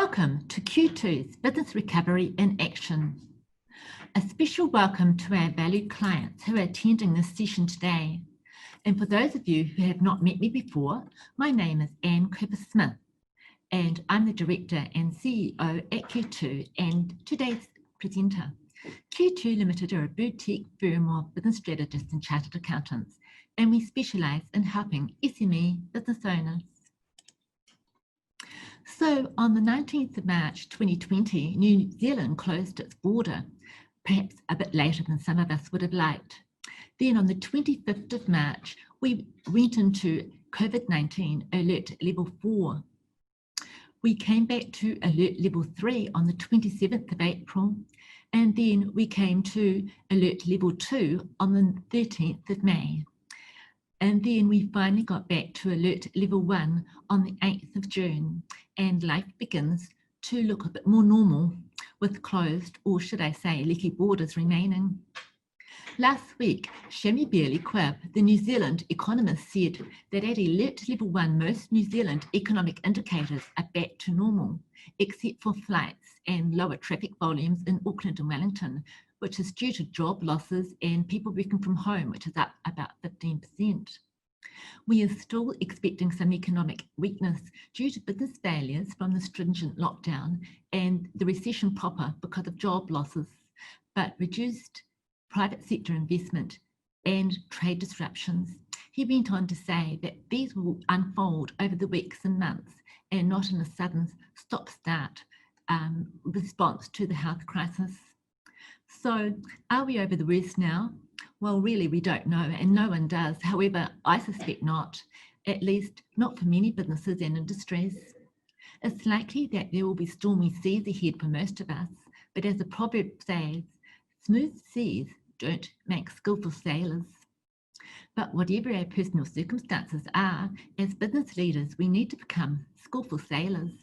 Welcome to Q2's Business Recovery in Action. A special welcome to our valued clients who are attending this session today. And for those of you who have not met me before, my name is Anne Cooper-Smith, and I'm the Director and CEO at Q2 and today's presenter. Q2 Limited are a boutique firm of business strategists and chartered accountants, and we specialise in helping SME business owners. So on the 19th of March 2020, New Zealand closed its border, perhaps a bit later than some of us would have liked. Then on the 25th of March, we went into COVID-19 alert level 4. We came back to alert level 3 on the 27th of April, and then we came to alert level 2 on the 13th of May. And then we finally got back to alert level 1 on the 8th of June, and life begins to look a bit more normal with closed, or should I say, leaky borders remaining. Last week, Shami Bailey-Quibb, the New Zealand economist, said that at alert level 1, most New Zealand economic indicators are back to normal, except for flights and lower traffic volumes in Auckland and Wellington, which is due to job losses and people working from home, which is up about 15%. We are still expecting some economic weakness due to business failures from the stringent lockdown and the recession proper because of job losses, but reduced private sector investment and trade disruptions. He went on to say that these will unfold over the weeks and months and not in a sudden stop-start response to the health crisis. So are we over the worst now? Well, really, we don't know, and no one does. However, I suspect not, at least not for many businesses and industries. It's likely that there will be stormy seas ahead for most of us, but as the proverb says, smooth seas don't make skillful sailors. But whatever our personal circumstances are, as business leaders, we need to become skillful sailors.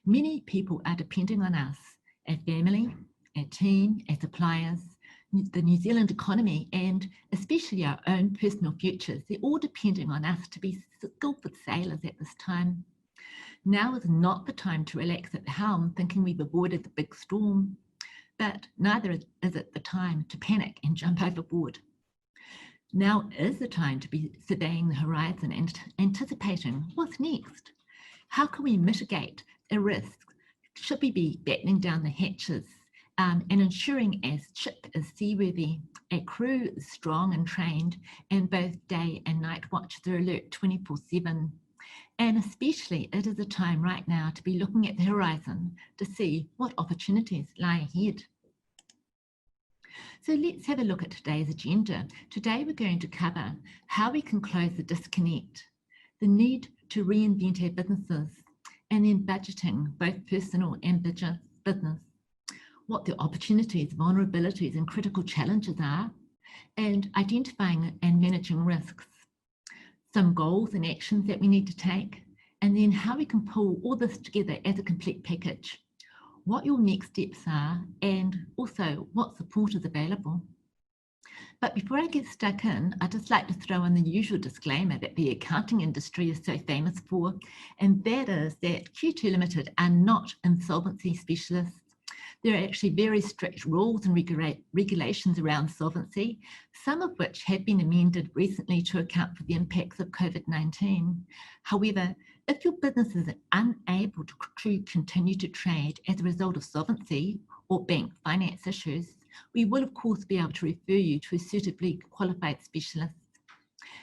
Many people are depending on us, our family, our team, our suppliers, the New Zealand economy, and especially our own personal futures. They're all depending on us to be skillful sailors at this time. Now is not the time to relax at the helm thinking we've avoided the big storm, but neither is it the time to panic and jump overboard. Now is the time to be surveying the horizon and anticipating what's next. How can we mitigate a risk? Should we be battening down the hatches and ensuring our ship is seaworthy, our crew is strong and trained, and both day and night watches are alert 24/7. And especially it is a time right now to be looking at the horizon to see what opportunities lie ahead. So let's have a look at today's agenda. Today we're going to cover how we can close the disconnect, the need to reinvent our businesses, and then budgeting, both personal and business, what the opportunities, vulnerabilities, and critical challenges are, and identifying and managing risks, some goals and actions that we need to take, and then how we can pull all this together as a complete package, what your next steps are, and also what support is available. But before I get stuck in, I'd just like to throw in the usual disclaimer that the accounting industry is so famous for, and that is that Q2 Limited are not insolvency specialists. There are actually very strict rules and regulations around solvency, some of which have been amended recently to account for the impacts of COVID-19. However, if your business is unable to continue to trade as a result of solvency or bank finance issues, we will of course be able to refer you to a suitably qualified specialist.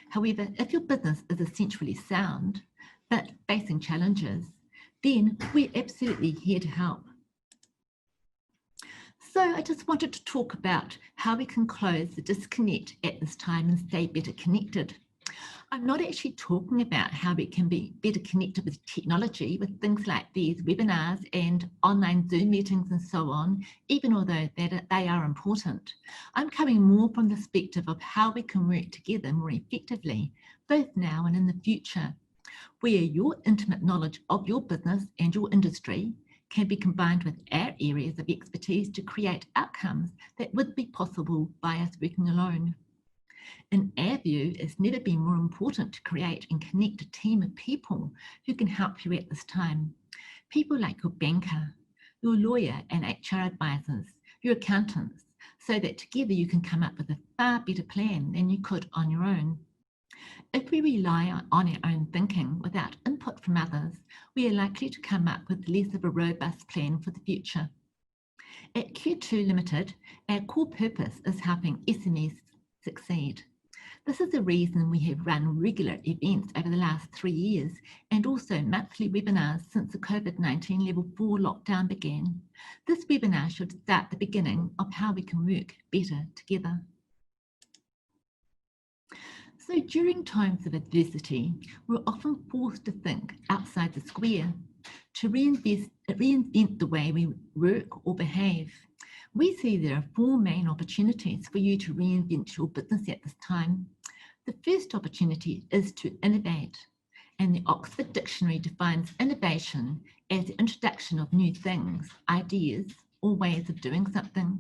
However, if your business is essentially sound, but facing challenges, then we're absolutely here to help. So I just wanted to talk about how we can close the disconnect at this time and stay better connected. I'm not actually talking about how we can be better connected with technology, with things like these webinars and online Zoom meetings and so on, even although they are important. I'm coming more from the perspective of how we can work together more effectively, both now and in the future, where your intimate knowledge of your business and your industry can be combined with our areas of expertise to create outcomes that would be possible by us working alone. In our view, it's never been more important to create and connect a team of people who can help you at this time. People like your banker, your lawyer and HR advisors, your accountants, so that together you can come up with a far better plan than you could on your own. If we rely on our own thinking without input from others, we are likely to come up with less of a robust plan for the future. At Q2 Limited, our core purpose is helping SMEs succeed. This is the reason we have run regular events over the last 3 years and also monthly webinars since the COVID-19 Level 4 lockdown began. This webinar should start the beginning of how we can work better together. So during times of adversity, we're often forced to think outside the square, to reinvent the way we work or behave. We see there are 4 main opportunities for you to reinvent your business at this time. The first opportunity is to innovate, and the Oxford Dictionary defines innovation as the introduction of new things, ideas, or ways of doing something.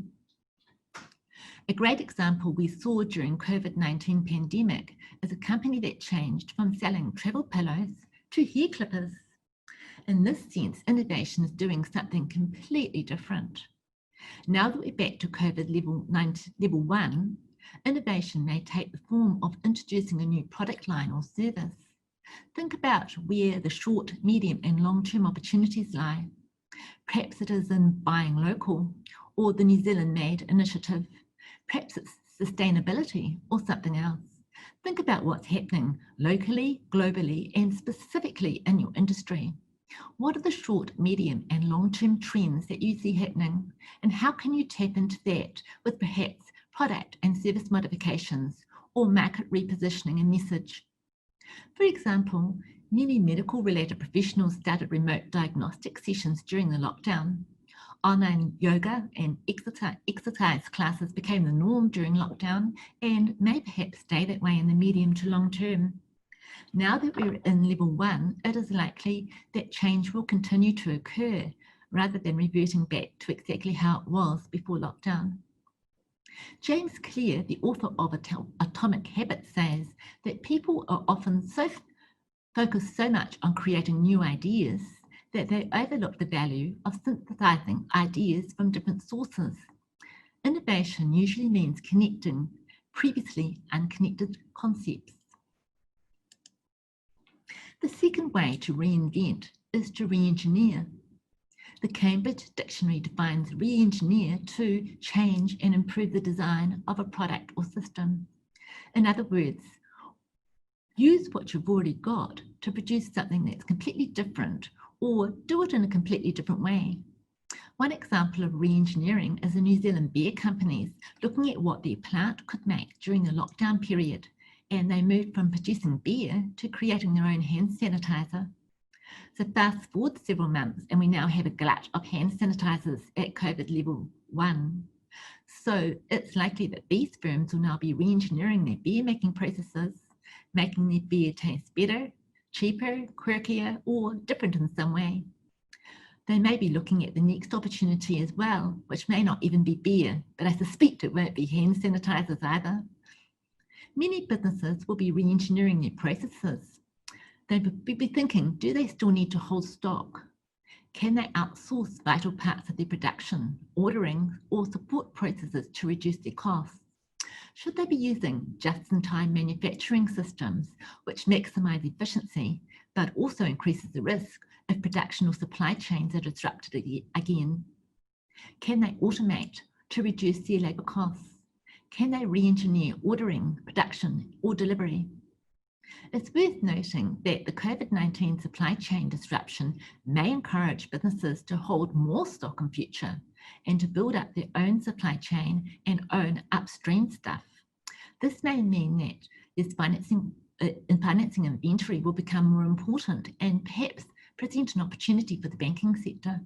A great example we saw during COVID-19 pandemic is a company that changed from selling travel pillows to hair clippers. In this sense, innovation is doing something completely different. Now that we're back to COVID level 1, innovation may take the form of introducing a new product line or service. Think about where the short, medium and long-term opportunities lie. Perhaps it is in buying local or the New Zealand Made initiative. Perhaps it's sustainability or something else. Think about what's happening locally, globally, and specifically in your industry. What are the short, medium, and long-term trends that you see happening, and how can you tap into that with perhaps product and service modifications or market repositioning and message? For example, many medical-related professionals started remote diagnostic sessions during the lockdown. Online yoga and exercise classes became the norm during lockdown and may perhaps stay that way in the medium to long term. Now that we're in level 1, it is likely that change will continue to occur rather than reverting back to exactly how it was before lockdown. James Clear, the author of Atomic Habits, says that people are often focused so much on creating new ideas that they overlook the value of synthesizing ideas from different sources. Innovation usually means connecting previously unconnected concepts. The second way to reinvent is to re-engineer. The Cambridge Dictionary defines re-engineer to change and improve the design of a product or system. In other words, use what you've already got to produce something that's completely different or do it in a completely different way. One example of re-engineering is the New Zealand beer companies looking at what their plant could make during the lockdown period, and they moved from producing beer to creating their own hand sanitizer. So fast forward several months and we now have a glut of hand sanitizers at COVID level 1. So it's likely that these firms will now be re-engineering their beer making processes, making their beer taste better, cheaper, quirkier, or different in some way. They may be looking at the next opportunity as well, which may not even be beer, but I suspect it won't be hand sanitizers either. Many businesses will be re-engineering their processes. They will be thinking, do they still need to hold stock? Can they outsource vital parts of their production, ordering, or support processes to reduce their costs? Should they be using just-in-time manufacturing systems, which maximize efficiency, but also increases the risk if production or supply chains are disrupted again? Can they automate to reduce their labor costs? Can they re-engineer ordering, production, or delivery? It's worth noting that the COVID-19 supply chain disruption may encourage businesses to hold more stock in future and to build up their own supply chain and own upstream stuff. This may mean that this financing inventory will become more important and perhaps present an opportunity for the banking sector.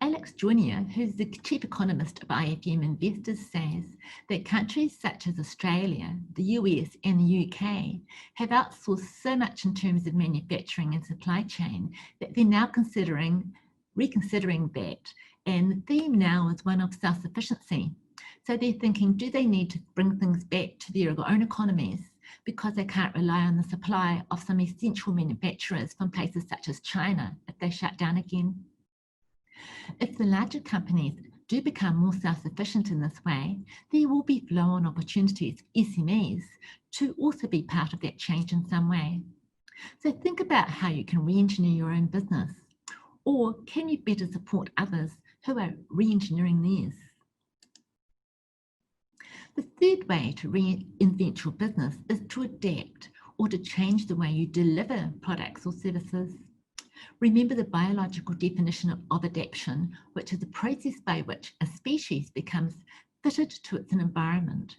Alex Joynier, who's the chief economist of IFM Investors, says that countries such as Australia, the US and the UK have outsourced so much in terms of manufacturing and supply chain that they're now reconsidering that. And the theme now is one of self-sufficiency. So they're thinking, do they need to bring things back to their own economies because they can't rely on the supply of some essential manufacturers from places such as China if they shut down again. If the larger companies do become more self-sufficient in this way, there will be flow-on opportunities for SMEs to also be part of that change in some way. So think about how you can re-engineer your own business, or can you better support others who are re-engineering theirs? The third way to reinvent your business is to adapt or to change the way you deliver products or services. Remember the biological definition of adaptation, which is a process by which a species becomes fitted to its environment.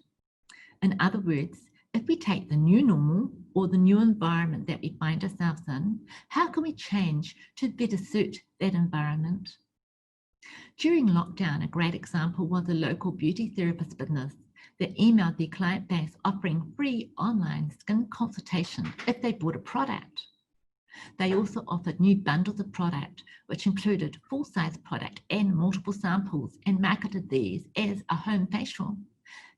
In other words, if we take the new normal or the new environment that we find ourselves in, how can we change to better suit that environment? During lockdown, a great example was a local beauty therapist business that emailed their client base offering free online skin consultation if they bought a product. They also offered new bundles of product, which included full-size product and multiple samples, and marketed these as a home facial.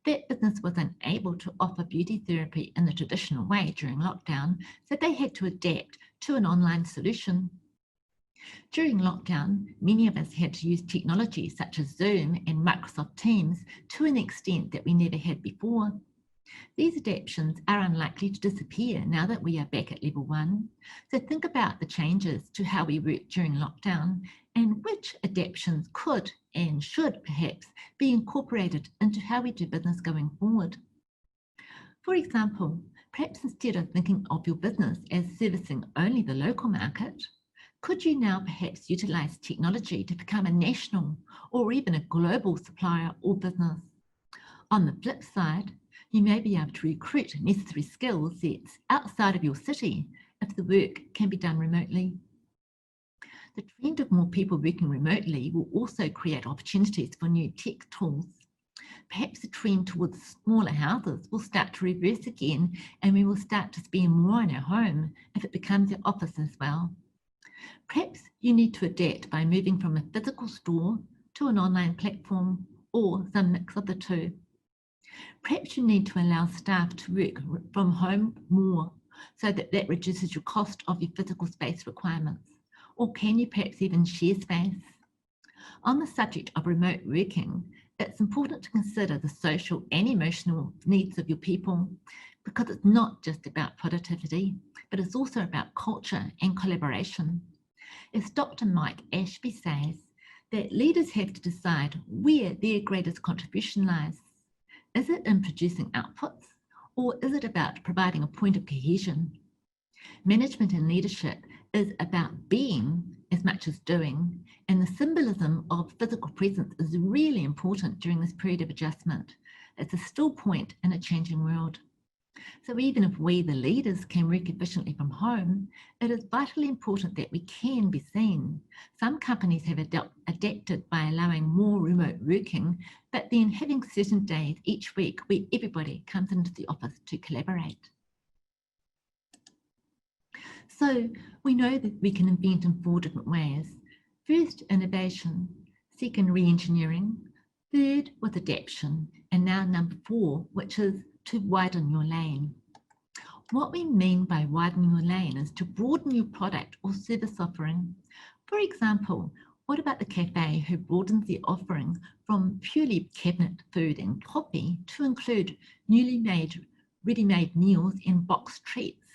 That business was unable to offer beauty therapy in the traditional way during lockdown, so they had to adapt to an online solution. During lockdown, many of us had to use technology such as Zoom and Microsoft Teams to an extent that we never had before. These adaptations are unlikely to disappear now that we are back at level 1. So think about the changes to how we work during lockdown and which adaptations could and should perhaps be incorporated into how we do business going forward. For example, perhaps instead of thinking of your business as servicing only the local market, could you now perhaps utilize technology to become a national or even a global supplier or business? On the flip side, you may be able to recruit necessary skill sets outside of your city if the work can be done remotely. The trend of more people working remotely will also create opportunities for new tech tools. Perhaps the trend towards smaller houses will start to reverse again, and we will start to spend more in our home if it becomes our office as well. Perhaps you need to adapt by moving from a physical store to an online platform or some mix of the two. Perhaps you need to allow staff to work from home more so that that reduces your cost of your physical space requirements. Or can you perhaps even share space? On the subject of remote working, it's important to consider the social and emotional needs of your people, because it's not just about productivity, but it's also about culture and collaboration. As Dr. Mike Ashby says, that leaders have to decide where their greatest contribution lies. Is it in producing outputs, or is it about providing a point of cohesion? Management and leadership is about being as much as doing, and the symbolism of physical presence is really important during this period of adjustment. It's a still point in a changing world. So even if we, the leaders, can work efficiently from home, it is vitally important that we can be seen. Some companies have adapted by allowing more remote working, but then having certain days each week where everybody comes into the office to collaborate. So we know that we can invent in 4 different ways. First, innovation. Second, re-engineering. Third, with adaptation. And now number 4, which is to widen your lane. What we mean by widening your lane is to broaden your product or service offering. For example, what about the cafe who broadens their offering from purely cabinet food and coffee to include newly made, ready-made meals and boxed treats,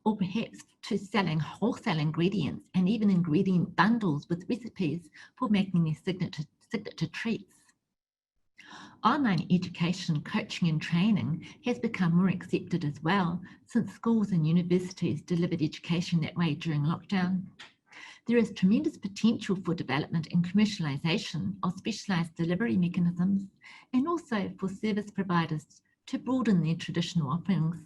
or perhaps to selling wholesale ingredients and even ingredient bundles with recipes for making their signature treats. Online education, coaching and training has become more accepted as well, since schools and universities delivered education that way during lockdown. There is tremendous potential for development and commercialisation of specialised delivery mechanisms, and also for service providers to broaden their traditional offerings.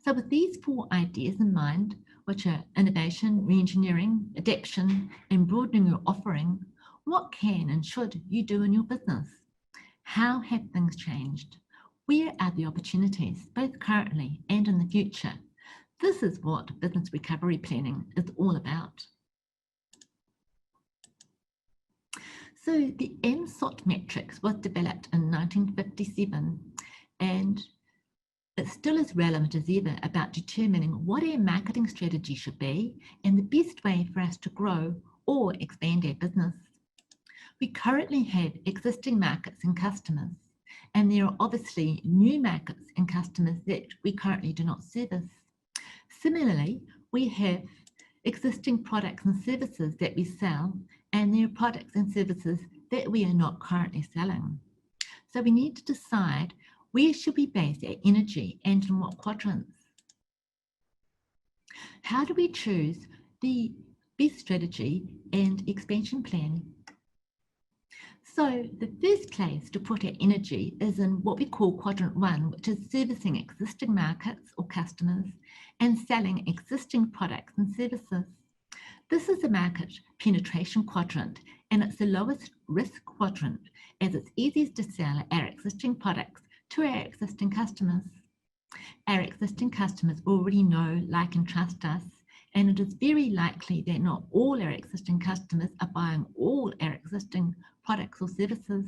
So with these 4 ideas in mind, which are innovation, re-engineering, adaptation, and broadening your offering, what can and should you do in your business? How have things changed? Where are the opportunities, both currently and in the future? This is what business recovery planning is all about. So the MSOT matrix was developed in 1957, and It's still as relevant as ever about determining what our marketing strategy should be and the best way for us to grow or expand our business. We currently have existing markets and customers, and there are obviously new markets and customers that we currently do not service. Similarly, we have existing products and services that we sell, and there are products and services that we are not currently selling. So we need to decide where should we base our energy and in what quadrants. How do we choose the best strategy and expansion plan? So the first place to put our energy is in what we call quadrant 1, which is servicing existing markets or customers and selling existing products and services. This is a market penetration quadrant, and it's the lowest risk quadrant as it's easiest to sell our existing products to our existing customers. Our existing customers already know, like, and trust us, and it is very likely that not all our existing customers are buying all our existing products or services.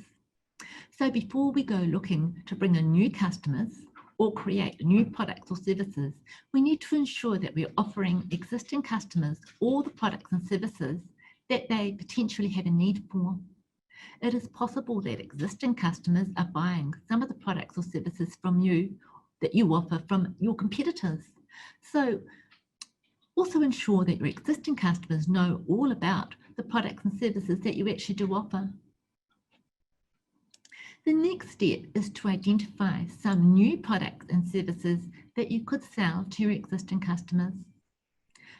So before we go looking to bring in new customers or create new products or services, we need to ensure that we're offering existing customers all the products and services that they potentially have a need for. It is possible that existing customers are buying some of the products or services from you that you offer from your competitors. So also ensure that your existing customers know all about the products and services that you actually do offer. The next step is to identify some new products and services that you could sell to your existing customers.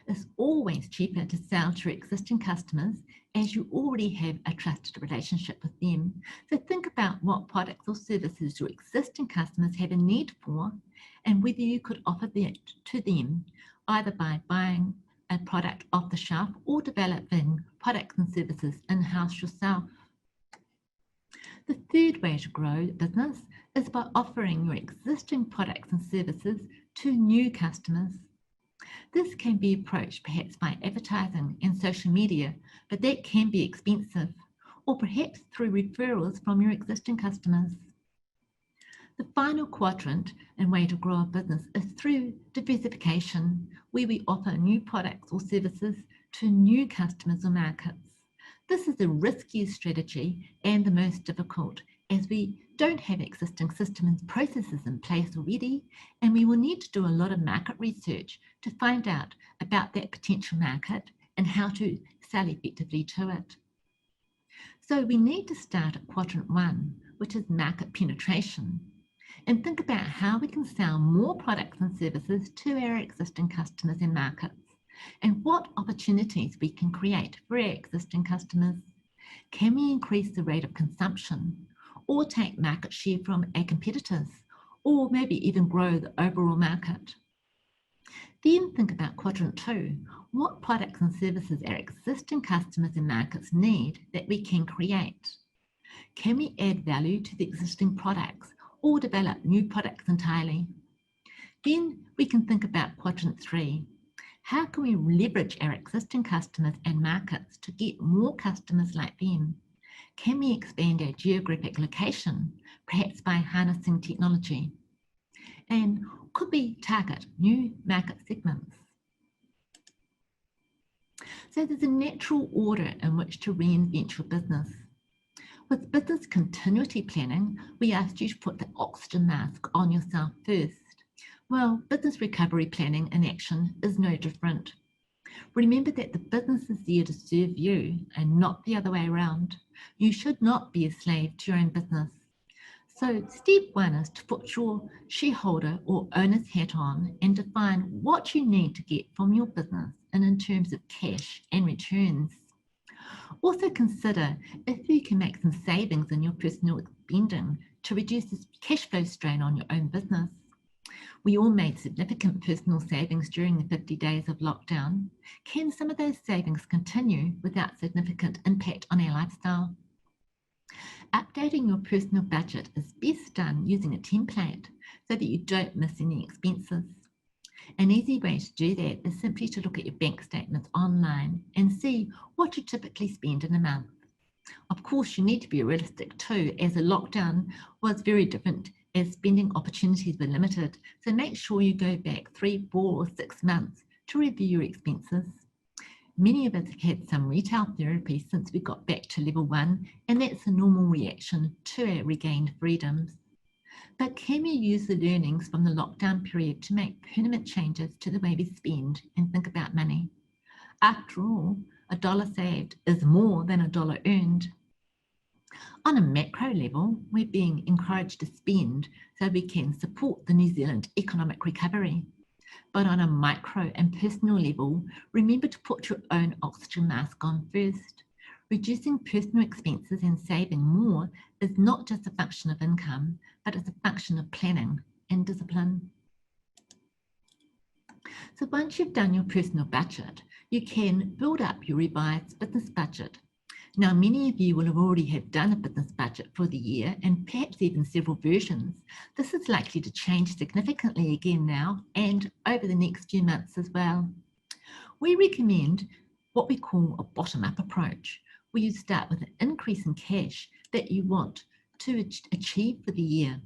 It's always cheaper to sell to your existing customers as you already have a trusted relationship with them. So think about what products or services your existing customers have a need for and whether you could offer that to them either by buying a product off the shelf or developing products and services in-house yourself. The third way to grow the business is by offering your existing products and services to new customers. This can be approached perhaps by advertising and social media, but that can be expensive, or perhaps through referrals from your existing customers. The final quadrant and way to grow a business is through diversification, where we offer new products or services to new customers or markets. This is the riskiest strategy and the most difficult, as we don't have existing systems and processes in place already, and we will need to do a lot of market research to find out about that potential market and how to sell effectively to it. So we need to start at quadrant 1, which is market penetration, and think about how we can sell more products and services to our existing customers and markets, and what opportunities we can create for our existing customers. Can we increase the rate of consumption or take market share from our competitors, or maybe even grow the overall market? Then think about quadrant 2, what products and services our existing customers and markets need that we can create. Can we add value to the existing products or develop new products entirely? Then we can think about quadrant 3. How can we leverage our existing customers and markets to get more customers like them? Can we expand our geographic location, perhaps by harnessing technology? And could we target new market segments? So there's a natural order in which to reinvent your business. With business continuity planning, we asked you to put the oxygen mask on yourself first. Well, business recovery planning in action is no different. Remember that the business is there to serve you and not the other way around. You should not be a slave to your own business. So step 1 is to put your shareholder or owner's hat on and define what you need to get from your business and in terms of cash and returns. Also consider if you can make some savings in your personal spending to reduce the cash flow strain on your own business. We all made significant personal savings during the 50 days of lockdown. Can some of those savings continue without significant impact on our lifestyle? Updating your personal budget is best done using a template so that you don't miss any expenses. An easy way to do that is simply to look at your bank statements online and see what you typically spend in a month. Of course, you need to be realistic too, as a lockdown was very different as spending opportunities were limited, so make sure you go back 3, 4 or 6 months to review your expenses. Many of us have had some retail therapy since we got back to level 1, and that's a normal reaction to our regained freedoms. But can we use the learnings from the lockdown period to make permanent changes to the way we spend and think about money? After all, $1 saved is more than $1 earned. On a macro level, we're being encouraged to spend so we can support the New Zealand economic recovery. But on a micro and personal level, remember to put your own oxygen mask on first. Reducing personal expenses and saving more is not just a function of income, but it's a function of planning and discipline. So once you've done your personal budget, you can build up your revised business budget. Now, many of you will have already have done a business budget for the year and perhaps even several versions. This is likely to change significantly again now and over the next few months as well. We recommend what we call a bottom-up approach, where you start with an increase in cash that you want to achieve for the year.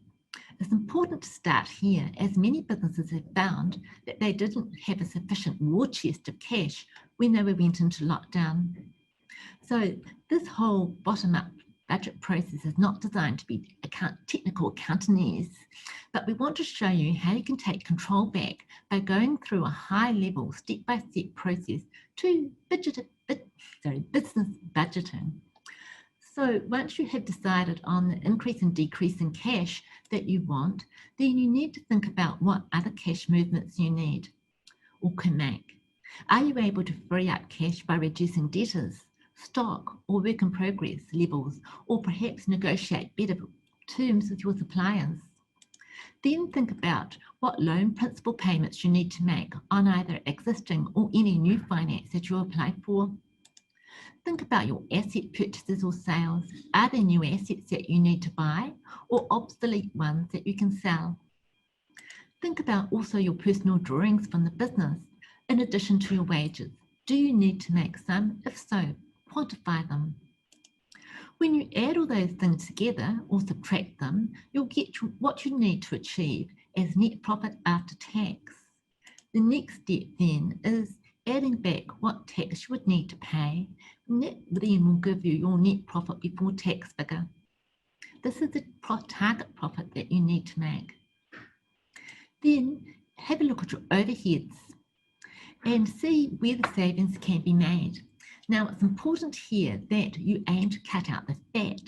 It's important to start here, as many businesses have found that they didn't have a sufficient war chest of cash when they went into lockdown. So this whole bottom-up budget process is not designed to be technical accountanese, but we want to show you how you can take control back by going through a high-level, step-by-step process to business budgeting. So once you have decided on the increase and decrease in cash that you want, then you need to think about what other cash movements you need or can make. Are you able to free up cash by reducing debtors, stock or work in progress levels, or perhaps negotiate better terms with your suppliers? Then think about what loan principal payments you need to make on either existing or any new finance that you apply for. Think about your asset purchases or sales. Are there new assets that you need to buy or obsolete ones that you can sell? Think about also your personal drawings from the business in addition to your wages. Do you need to make some? If so, quantify them. When you add all those things together or subtract them, you'll get what you need to achieve as net profit after tax. The next step then is adding back what tax you would need to pay, and that then will give you your net profit before tax figure. This is the target profit that you need to make. Then have a look at your overheads and see where the savings can be made. Now, it's important here that you aim to cut out the fat,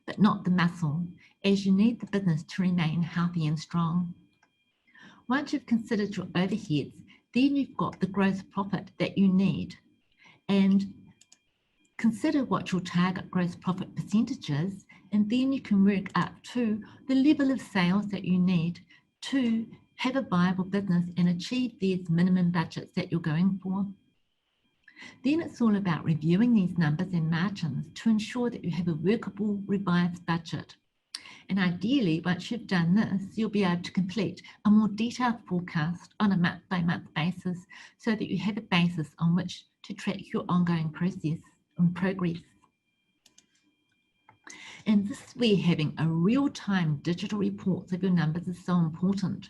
but not the muscle, as you need the business to remain healthy and strong. Once you've considered your overheads, then you've got the gross profit that you need. And consider what your target gross profit percentage is, and then you can work up to the level of sales that you need to have a viable business and achieve these minimum budgets that you're going for. Then it's all about reviewing these numbers and margins to ensure that you have a workable revised budget. And ideally, once you've done this, you'll be able to complete a more detailed forecast on a month-by-month basis so that you have a basis on which to track your ongoing process and progress. And this is where having a real-time digital reports of your numbers is so important.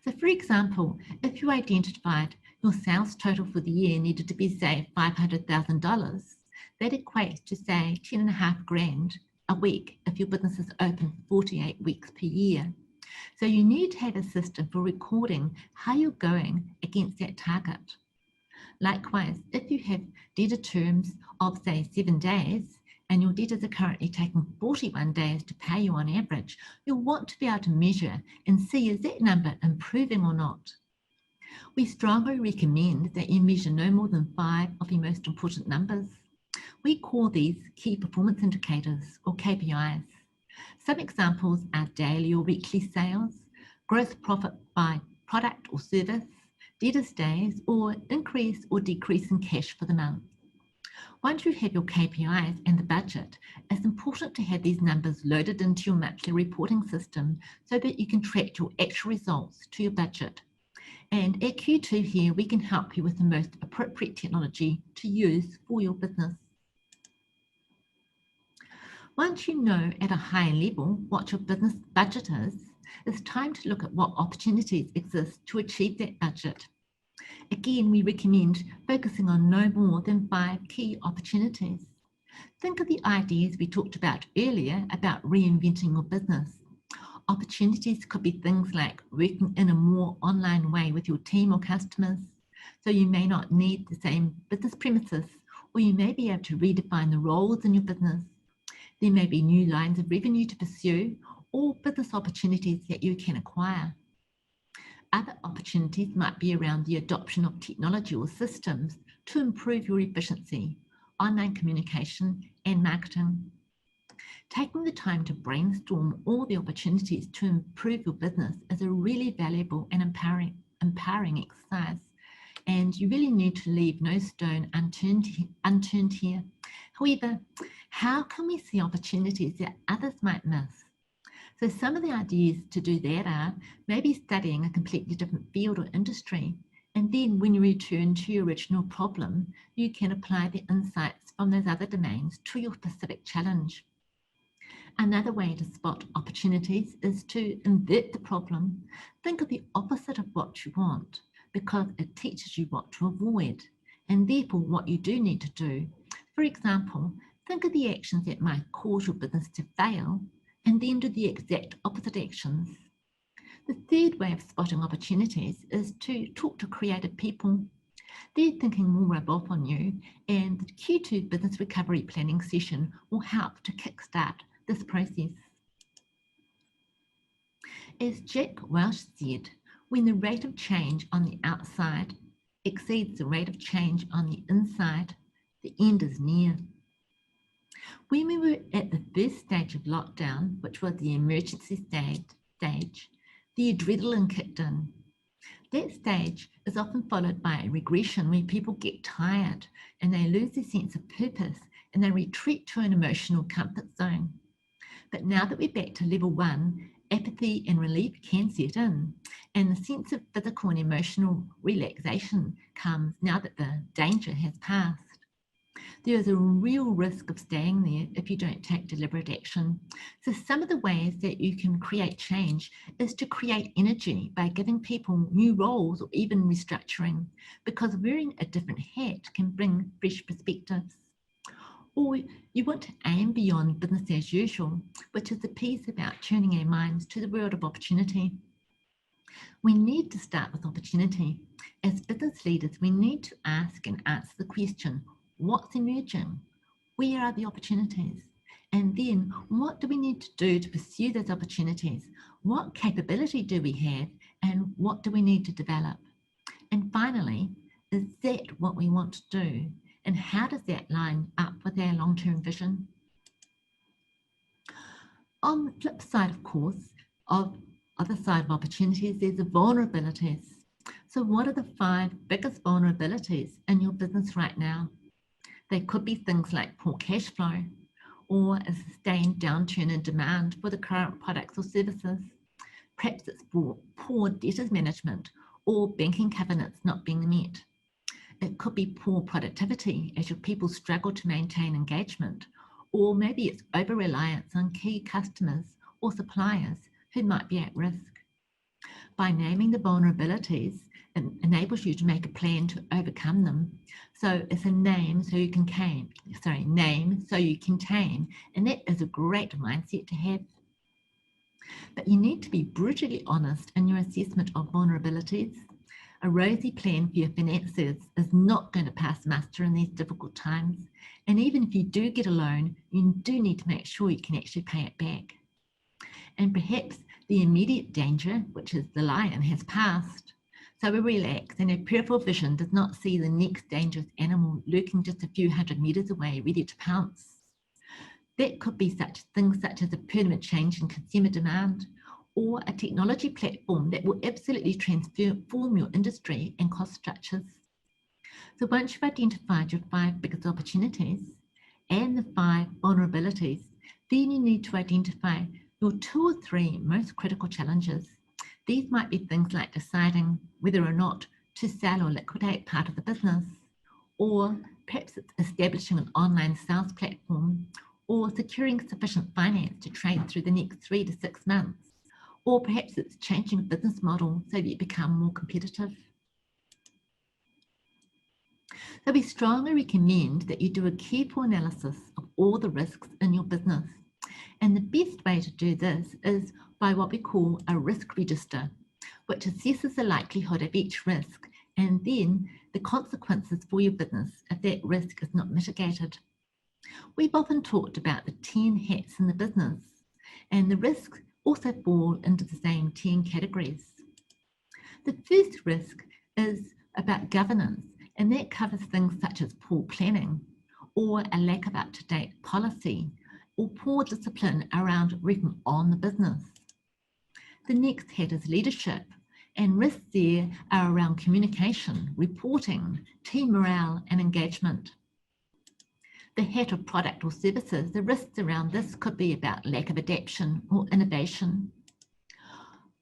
So for example, if you identified your sales total for the year needed to be, say, $500,000, that equates to, say, $10,500 a week if your business is open 48 weeks per year. So you need to have a system for recording how you're going against that target. Likewise, if you have debtor terms of, say, 7 days, and your debtors are currently taking 41 days to pay you on average, you'll want to be able to measure and see, is that number improving or not? We strongly recommend that you measure no more than 5 of your most important numbers. We call these key performance indicators, or KPIs. Some examples are daily or weekly sales, gross profit by product or service, debtors days, or increase or decrease in cash for the month. Once you have your KPIs and the budget, it's important to have these numbers loaded into your monthly reporting system so that you can track your actual results to your budget. And at Q2 here, we can help you with the most appropriate technology to use for your business. Once you know at a high level what your business budget is, it's time to look at what opportunities exist to achieve that budget. Again, we recommend focusing on no more than 5 key opportunities. Think of the ideas we talked about earlier about reinventing your business. Opportunities could be things like working in a more online way with your team or customers, so you may not need the same business premises, or you may be able to redefine the roles in your business. There may be new lines of revenue to pursue, or business opportunities that you can acquire. Other opportunities might be around the adoption of technology or systems to improve your efficiency, online communication, and marketing. Taking the time to brainstorm all the opportunities to improve your business is a really valuable and empowering exercise, and you really need to leave no stone unturned here. However, how can we see opportunities that others might miss? So some of the ideas to do that are maybe studying a completely different field or industry, and then when you return to your original problem, you can apply the insights from those other domains to your specific challenge. Another way to spot opportunities is to invert the problem. Think of the opposite of what you want, because it teaches you what to avoid, and therefore what you do need to do. For example, think of the actions that might cause your business to fail, and then do the exact opposite actions. The third way of spotting opportunities is to talk to creative people. Their thinking will rub off on you, and the Q2 Business Recovery Planning session will help to kickstart this process. As Jack Welch said, when the rate of change on the outside exceeds the rate of change on the inside, the end is near. When we were at the first stage of lockdown, which was the emergency stage, the adrenaline kicked in. That stage is often followed by a regression where people get tired and they lose their sense of purpose and they retreat to an emotional comfort zone. But now that we're back to level 1, apathy and relief can set in, and the sense of physical and emotional relaxation comes now that the danger has passed. There is a real risk of staying there if you don't take deliberate action. So some of the ways that you can create change is to create energy by giving people new roles or even restructuring, because wearing a different hat can bring fresh perspectives. Or you want to aim beyond business as usual, which is the piece about turning our minds to the world of opportunity. We need to start with opportunity. As business leaders, we need to ask and answer the question, what's emerging? Where are the opportunities? And then what do we need to do to pursue those opportunities? What capability do we have, and what do we need to develop? And finally, is that what we want to do? And how does that line up with our long-term vision? On the flip side, of course, of other side of opportunities, there's the vulnerabilities. So what are the 5 biggest vulnerabilities in your business right now? They could be things like poor cash flow, or a sustained downturn in demand for the current products or services. Perhaps it's poor debtors management or banking covenants not being met. It could be poor productivity as your people struggle to maintain engagement, or maybe it's over-reliance on key customers or suppliers who might be at risk. By naming the vulnerabilities, it enables you to make a plan to overcome them. So it's a name so you can tame, and that is a great mindset to have. But you need to be brutally honest in your assessment of vulnerabilities. A rosy plan for your finances is not going to pass muster in these difficult times. And even if you do get a loan, you do need to make sure you can actually pay it back. And perhaps the immediate danger, which is the lion, has passed. So we relax, and our peripheral vision does not see the next dangerous animal lurking just a few hundred meters away, ready to pounce. That could be things such as a permanent change in consumer demand, or a technology platform that will absolutely transform your industry and cost structures. So once you've identified your 5 biggest opportunities and the 5 vulnerabilities, then you need to identify your 2 or 3 most critical challenges. These might be things like deciding whether or not to sell or liquidate part of the business, or perhaps it's establishing an online sales platform, or securing sufficient finance to trade through the next 3 to 6 months, or perhaps it's changing a business model so that you become more competitive. So we strongly recommend that you do a careful analysis of all the risks in your business. And the best way to do this is by what we call a risk register, which assesses the likelihood of each risk and then the consequences for your business if that risk is not mitigated. We've often talked about the 10 hats in the business, and the risks also fall into the same 10 categories. The first risk is about governance, and that covers things such as poor planning or a lack of up-to-date policy or poor discipline around working on the business. The next hat is leadership, and risks there are around communication, reporting, team morale, and engagement. The hat of product or services, the risks around this could be about lack of adaptation or innovation.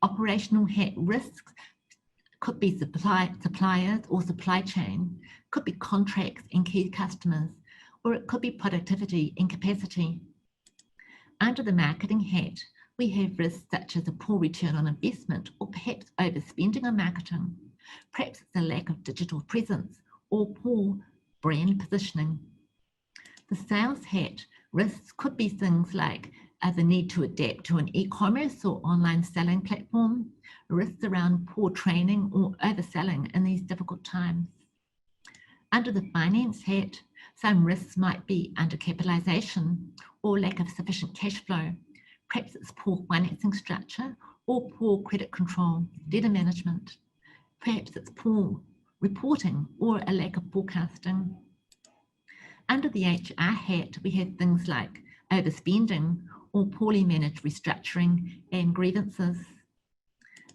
Operational hat risks could be suppliers or supply chain, could be contracts and key customers, or it could be productivity and capacity. Under the marketing hat, we have risks such as a poor return on investment or perhaps overspending on marketing. Perhaps it's a lack of digital presence or poor brand positioning. The sales hat risks could be things like the need to adapt to an e-commerce or online selling platform, risks around poor training or overselling in these difficult times. Under the finance hat, some risks might be undercapitalization or lack of sufficient cash flow. Perhaps it's poor financing structure or poor credit control, data management. Perhaps it's poor reporting or a lack of forecasting. Under the HR hat, we have things like overspending or poorly managed restructuring and grievances.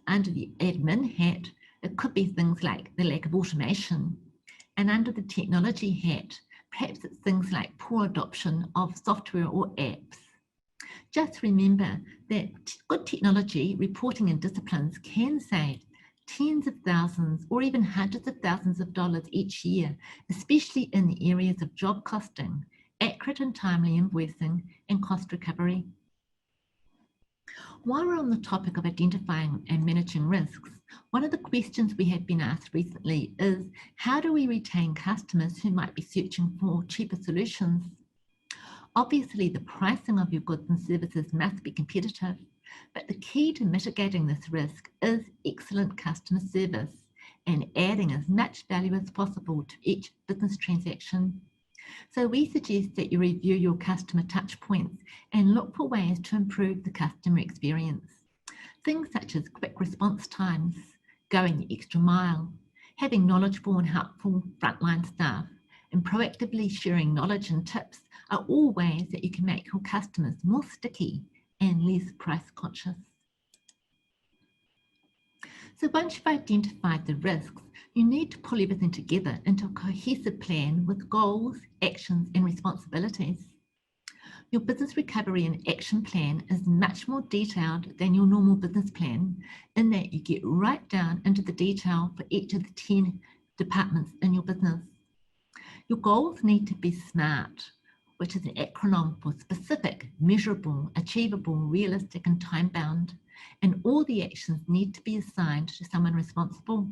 Under the admin hat, it could be things like the lack of automation. And under the technology hat, perhaps it's things like poor adoption of software or apps. Just remember that good technology, reporting and disciplines can save tens of thousands or even hundreds of thousands of dollars each year, especially in the areas of job costing, accurate and timely invoicing, and cost recovery. While we're on the topic of identifying and managing risks, one of the questions we have been asked recently is, how do we retain customers who might be searching for cheaper solutions? Obviously, the pricing of your goods and services must be competitive, but the key to mitigating this risk is excellent customer service and adding as much value as possible to each business transaction. So we suggest that you review your customer touch points and look for ways to improve the customer experience. Things such as quick response times, going the extra mile, having knowledgeable and helpful frontline staff, and proactively sharing knowledge and tips are all ways that you can make your customers more sticky and less price conscious. So once you've identified the risks, you need to pull everything together into a cohesive plan with goals, actions, and responsibilities. Your business recovery and action plan is much more detailed than your normal business plan in that you get right down into the detail for each of the 10 departments in your business. Your goals need to be SMART, which is an acronym for specific, measurable, achievable, realistic, and time-bound, and all the actions need to be assigned to someone responsible.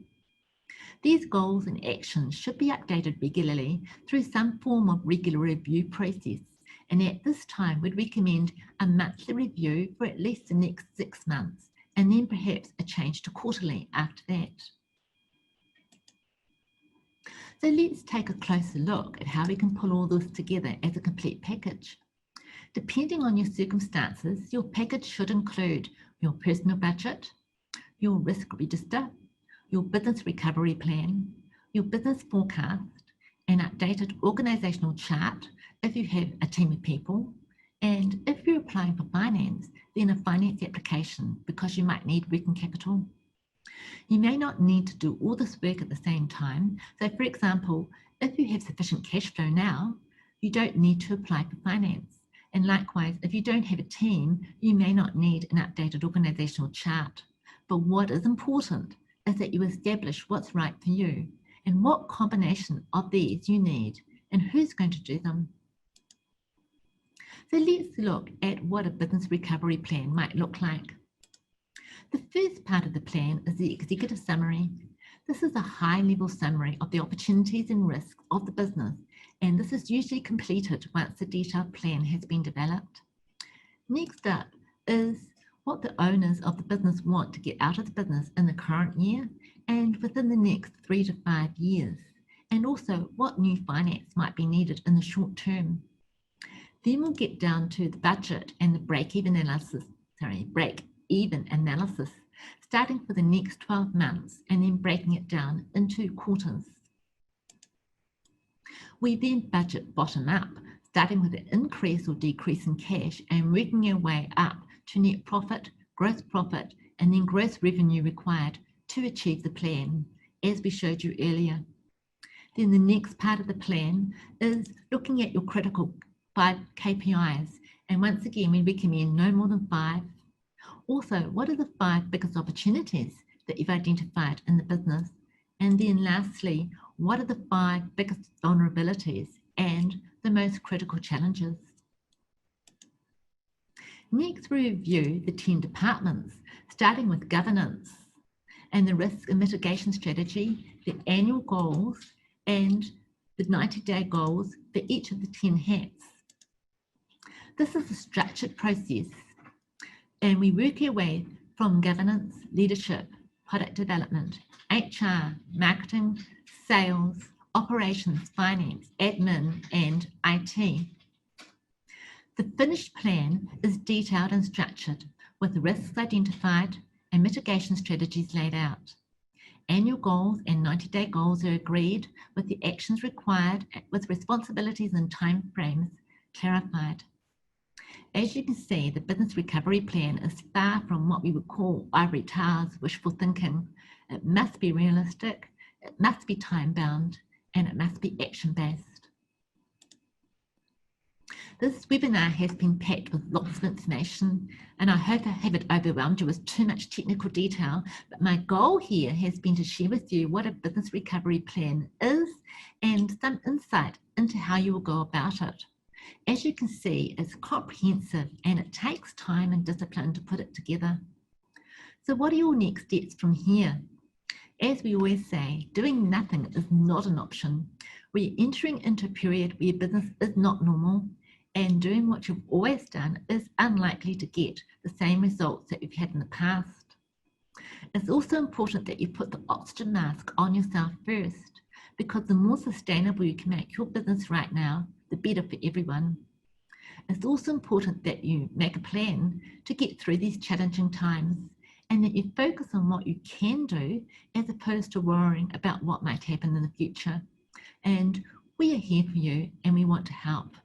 These goals and actions should be updated regularly through some form of regular review process, and at this time we'd recommend a monthly review for at least the next 6 months, and then perhaps a change to quarterly after that. So let's take a closer look at how we can pull all this together as a complete package. Depending on your circumstances, your package should include your personal budget, your risk register, your business recovery plan, your business forecast, an updated organisational chart if you have a team of people, and if you're applying for finance, then a finance application because you might need working capital. You may not need to do all this work at the same time. So for example, if you have sufficient cash flow now, you don't need to apply for finance. And likewise, if you don't have a team, you may not need an updated organisational chart. But what is important is that you establish what's right for you and what combination of these you need and who's going to do them. So let's look at what a business recovery plan might look like. The first part of the plan is the executive summary. This is a high-level summary of the opportunities and risks of the business, and this is usually completed once the detailed plan has been developed. Next up is what the owners of the business want to get out of the business in the current year and within the next 3 to 5 years, and also what new finance might be needed in the short term. Then we'll get down to the budget and the break-even analysis, starting for the next 12 months and then breaking it down into quarters. We then budget bottom up, starting with an increase or decrease in cash and working our way up to net profit, gross profit, and then gross revenue required to achieve the plan, as we showed you earlier. Then the next part of the plan is looking at your critical 5 KPIs. And once again, we recommend no more than 5. Also, what are the 5 biggest opportunities that you've identified in the business? And then lastly, what are the 5 biggest vulnerabilities and the most critical challenges? Next, we review the 10 departments, starting with governance and the risk and mitigation strategy, the annual goals, and the 90-day goals for each of the 10 hats. This is a structured process, and we work our way from governance, leadership, product development, HR, marketing, sales, operations, finance, admin, and IT. The finished plan is detailed and structured with risks identified and mitigation strategies laid out. Annual goals and 90-day goals are agreed with the actions required with responsibilities and timeframes clarified. As you can see, the business recovery plan is far from what we would call ivory towers wishful thinking. It must be realistic, it must be time-bound, and it must be action-based. This webinar has been packed with lots of information, and I hope I haven't overwhelmed you with too much technical detail, but my goal here has been to share with you what a business recovery plan is and some insight into how you will go about it. As you can see, it's comprehensive and it takes time and discipline to put it together. So what are your next steps from here? As we always say, doing nothing is not an option. We're entering into a period where business is not normal, and doing what you've always done is unlikely to get the same results that you've had in the past. It's also important that you put the oxygen mask on yourself first, because the more sustainable you can make your business right now, the better for everyone. It's also important that you make a plan to get through these challenging times and that you focus on what you can do as opposed to worrying about what might happen in the future. And we are here for you and we want to help.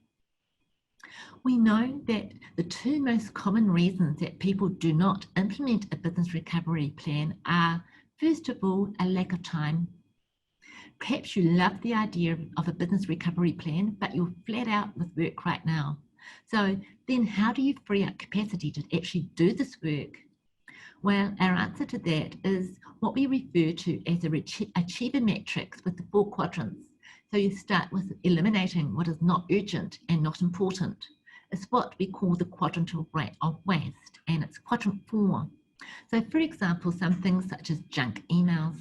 We know that the 2 most common reasons that people do not implement a business recovery plan are, first of all, a lack of time. Perhaps you love the idea of a business recovery plan, but you're flat out with work right now. So then how do you free up capacity to actually do this work? Well, our answer to that is what we refer to as a achiever matrix with the 4 quadrants. So you start with eliminating what is not urgent and not important. It's what we call the quadrant of waste, and it's quadrant 4. So for example, some things such as junk emails,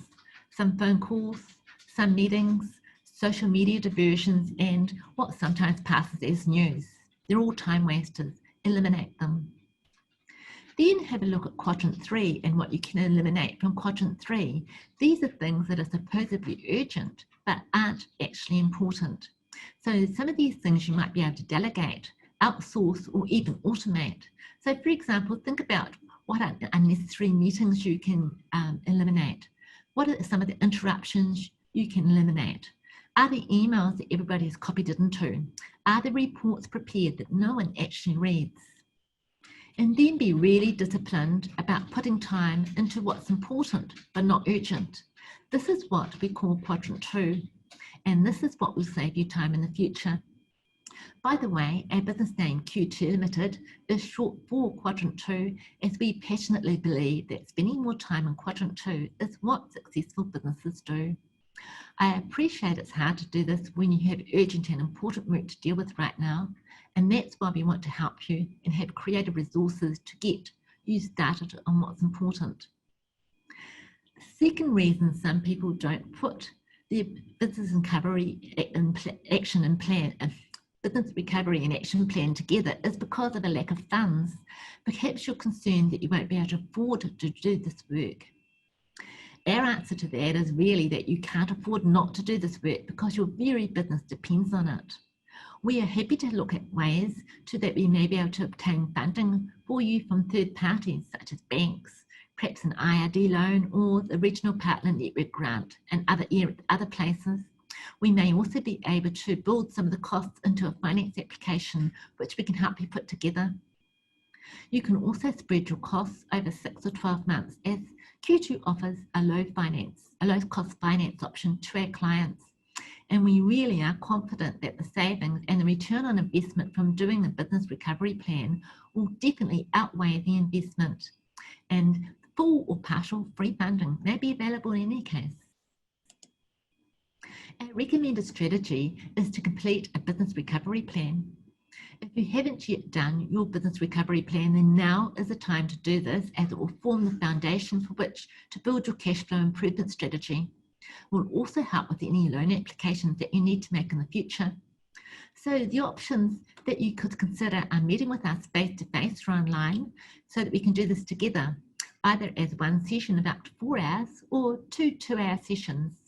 some phone calls, some meetings, social media diversions, and what sometimes passes as news. They're all time wasters. Eliminate them. Then have a look at quadrant 3 and what you can eliminate from quadrant 3. These are things that are supposedly urgent, but aren't actually important. So some of these things you might be able to delegate, outsource, or even automate. So for example, think about what are unnecessary meetings you can eliminate. What are some of the interruptions you can eliminate? Are the emails that everybody is copied into? Are the reports prepared that no one actually reads? And then be really disciplined about putting time into what's important but not urgent. This is what we call quadrant 2, and this is what will save you time in the future. By the way, our business name Q2 Limited is short for quadrant 2, as we passionately believe that spending more time in quadrant 2 is what successful businesses do. I appreciate it's hard to do this when you have urgent and important work to deal with right now, and that's why we want to help you and have creative resources to get you started on what's business reason some people don't put their business recovery action and plan, business recovery and action plan together is because of a lack of funds. Perhaps you're concerned that you won't be able to afford to do this work. Our answer to that is really that you can't afford not to do this work because your very business depends on it. We are happy to look at ways so that we may be able to obtain funding for you from third parties such as banks, perhaps an IRD loan or the Regional Partner Network grant and other places. We may also be able to build some of the costs into a finance application which we can help you put together. You can also spread your costs over 6 or 12 months as Q2 offers a low cost finance option to our clients. And we really are confident that the savings and the return on investment from doing the business recovery plan will definitely outweigh the investment. And full or partial free funding may be available in any case. Our recommended strategy is to complete a business recovery plan. If you haven't yet done your business recovery plan, then now is the time to do this, as it will form the foundation for which to build your cash flow improvement strategy. It will also help with any loan applications that you need to make in the future. So the options that you could consider are meeting with us face-to-face or online so that we can do this together, either as one session of up to 4 hours or 2 2-hour sessions.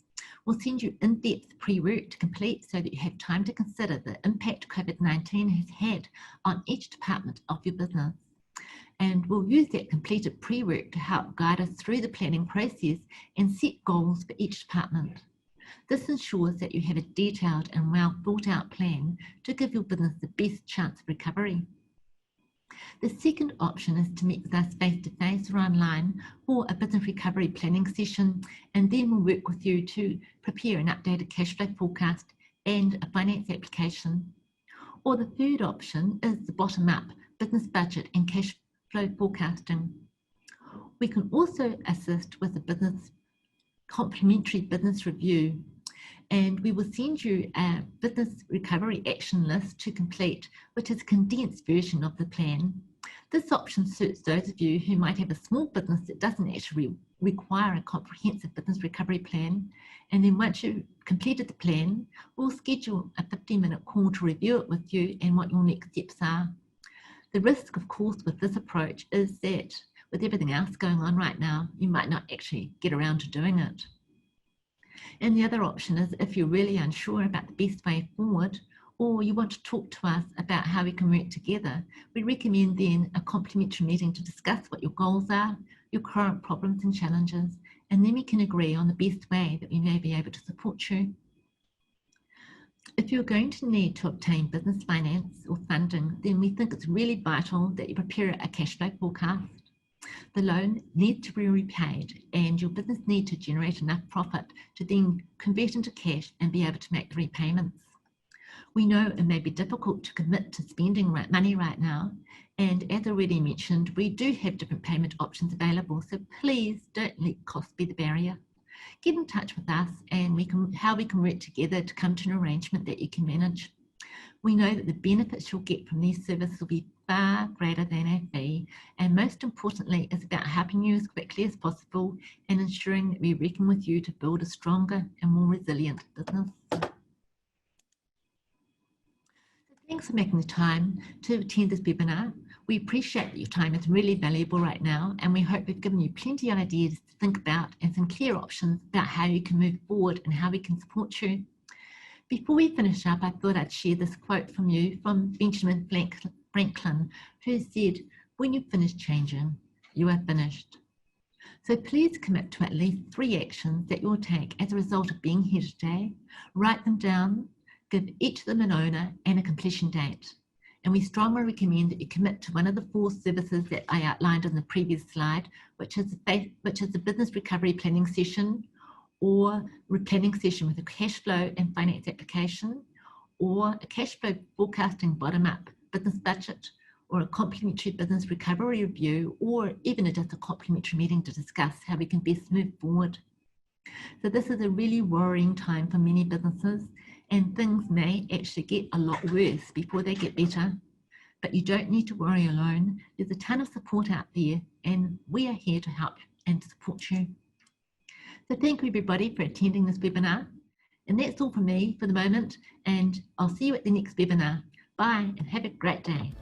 We'll send you in-depth pre-work to complete so that you have time to consider the impact COVID-19 has had on each department of your business. And we'll use that completed pre-work to help guide us through the planning process and set goals for each department. This ensures that you have a detailed and well thought out plan to give your business the best chance of recovery. The second option is to meet with us face-to-face or online for a business recovery planning session, and then we'll work with you to prepare an updated cash flow forecast and a finance application. Or the third option is the bottom-up business budget and cash flow forecasting. We can also assist with a complementary business review, and we will send you a business recovery action list to complete, which is a condensed version of the plan. This option suits those of you who might have a small business that doesn't actually require a comprehensive business recovery plan. And then once you've completed the plan, we'll schedule a 15-minute call to review it with you and what your next steps are. The risk, of course, with this approach is that with everything else going on right now, you might not actually get around to doing it. And the other option is if you're really unsure about the best way forward, or you want to talk to us about how we can work together, we recommend then a complimentary meeting to discuss what your goals are, your current problems and challenges, and then we can agree on the best way that we may be able to support you. If you're going to need to obtain business finance or funding, then we think it's really vital that you prepare a cash flow forecast. The loan needs to be repaid and your business needs to generate enough profit to then convert into cash and be able to make the repayments. We know it may be difficult to commit to spending money right now, and as already mentioned, we do have different payment options available, so please don't let cost be the barrier. Get in touch with us and how we can work together to come to an arrangement that you can manage. We know that the benefits you'll get from these services will be far greater than our fee, and most importantly is about helping you as quickly as possible and ensuring that we reckon with you to build a stronger and more resilient business. Thanks for making the time to attend this webinar. We appreciate that your time is really valuable right now, and we hope we've given you plenty of ideas to think about and some clear options about how you can move forward and how we can support you. Before we finish up, I thought I'd share this quote from Benjamin Franklin, who said, "When you've finished changing, you are finished." So please commit to at least 3 actions that you'll take as a result of being here today. Write them down, give each of them an owner and a completion date. And we strongly recommend that you commit to one of the 4 services that I outlined on the previous slide, which is the business recovery planning session, or a planning session with a cash flow and finance application, or a cash flow forecasting bottom-up business budget, or a complementary business recovery review, or even just a complementary meeting to discuss how we can best move forward. So this is a really worrying time for many businesses, and things may actually get a lot worse before they get better. but you don't need to worry alone. There's a ton of support out there, and we are here to help and support you. So thank you everybody for attending this webinar. And that's all from me for the moment, and I'll see you at the next webinar. Bye and have a great day.